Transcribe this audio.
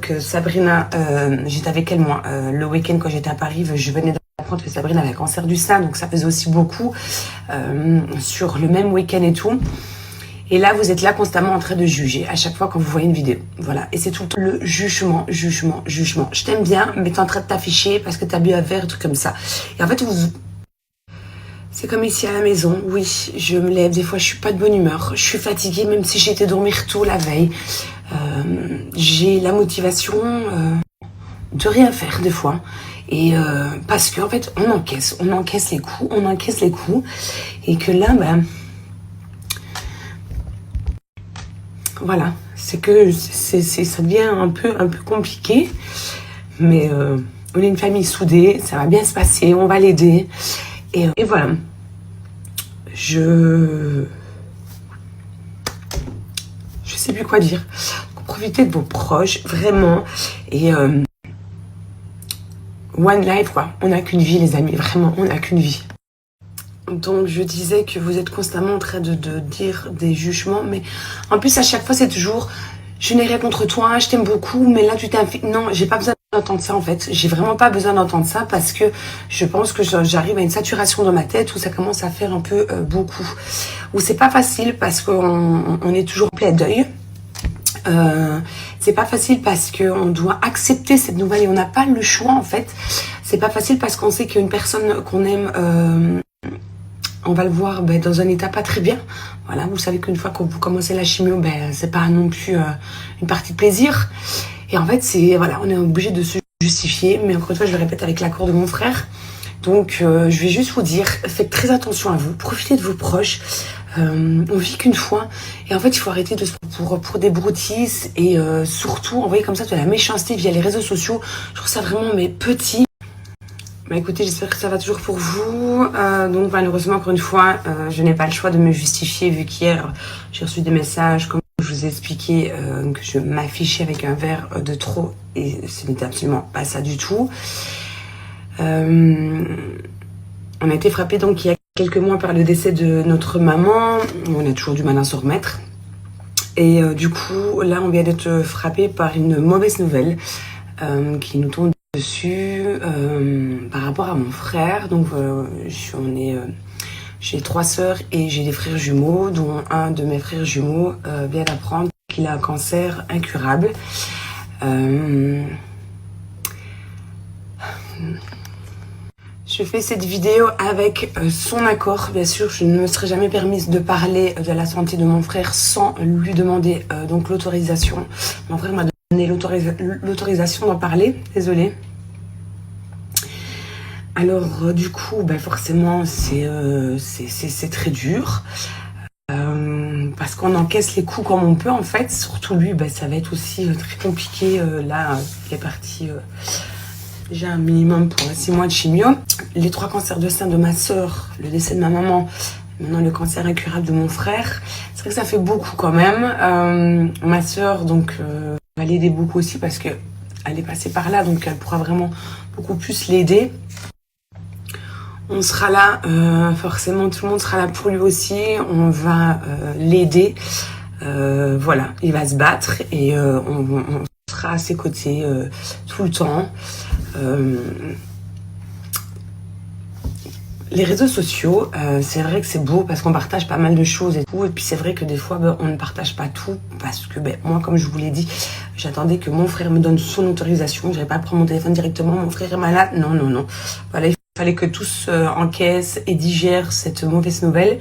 que Sabrina, j'étais avec elle moi, le week-end quand j'étais à Paris, je venais d'apprendre que Sabrina avait un cancer du sein, donc ça faisait aussi beaucoup sur le même week-end et tout. Et là, vous êtes là constamment en train de juger à chaque fois quand vous voyez une vidéo. Voilà. Et c'est tout le temps le jugement, jugement, jugement. Je t'aime bien, mais t'es en train de t'afficher parce que t'as bu un verre, un truc comme ça. Et en fait, c'est comme ici à la maison. Oui, je me lève. Des fois, je suis pas de bonne humeur. Je suis fatiguée, même si j'ai été dormir tôt la veille. J'ai la motivation de rien faire des fois. Et parce qu'en fait, on encaisse les coups. Et que là, ben... Voilà, c'est que ça devient un peu compliqué, mais on est une famille soudée, ça va bien se passer, on va l'aider, et voilà. Je sais plus quoi dire. Profitez de vos proches, vraiment, et one life quoi. On n'a qu'une vie les amis, vraiment, on n'a qu'une vie. Donc je disais que vous êtes constamment en train de dire des jugements, mais en plus à chaque fois c'est toujours je n'ai rien contre toi, je t'aime beaucoup, mais là tu t'es non, j'ai pas besoin d'entendre ça en fait. J'ai vraiment pas besoin d'entendre ça parce que je pense que j'arrive à une saturation dans ma tête où ça commence à faire un peu beaucoup. Où c'est pas facile parce qu'on est toujours plein d'œil. C'est pas facile parce qu'on doit accepter cette nouvelle et on n'a pas le choix en fait. C'est pas facile parce qu'on sait qu'une personne qu'on aime on va le voir dans un état pas très bien. Voilà, vous savez qu'une fois que vous commencez la chimio, c'est pas non plus une partie de plaisir. Et en fait, voilà, on est obligé de se justifier. Mais encore une fois, je le répète avec l'accord de mon frère. Donc, je vais juste vous dire, faites très attention à vous. Profitez de vos proches. On vit qu'une fois. Et en fait, il faut arrêter de se pour des broutilles. Et surtout, envoyer comme ça de la méchanceté via les réseaux sociaux. Je trouve ça vraiment petit. Bah écoutez, j'espère que ça va toujours pour vous. Donc malheureusement, encore une fois, je n'ai pas le choix de me justifier vu qu'hier, j'ai reçu des messages, comme je vous ai expliqué, que je m'affichais avec un verre de trop et ce n'était absolument pas ça du tout. On a été frappé donc il y a quelques mois par le décès de notre maman. On a toujours du mal à s'en remettre. Et du coup, là, on vient d'être frappé par une mauvaise nouvelle qui nous tombe dessus par rapport à mon frère. Donc j'ai 3 sœurs et j'ai des frères jumeaux, dont un de mes frères jumeaux vient d'apprendre qu'il a un cancer incurable. Je fais cette vidéo avec son accord. Bien sûr, je ne me serais jamais permise de parler de la santé de mon frère sans lui demander donc l'autorisation. Mon frère m'a donné l'autorisation d'en parler. Désolée. Alors du coup, forcément, c'est très dur. Parce qu'on encaisse les coups comme on peut en fait. Surtout lui, ça va être aussi très compliqué. Là, il est parti... déjà un minimum pour 6 mois de chimio. Les 3 cancers de sein de ma soeur, le décès de ma maman, maintenant le cancer incurable de mon frère. C'est vrai que ça fait beaucoup quand même. Ma soeur, donc, va l'aider beaucoup aussi parce qu'elle est passée par là, donc elle pourra vraiment beaucoup plus l'aider. On sera là, forcément tout le monde sera là pour lui aussi. On va l'aider. Voilà, il va se battre et on sera à ses côtés tout le temps. Les réseaux sociaux, c'est vrai que c'est beau parce qu'on partage pas mal de choses et tout. Et puis c'est vrai que des fois, on ne partage pas tout parce que moi, comme je vous l'ai dit, j'attendais que mon frère me donne son autorisation. Je n'allais pas prendre mon téléphone directement. Mon frère est malade. Non. Voilà, il fallait que tous encaissent et digèrent cette mauvaise nouvelle.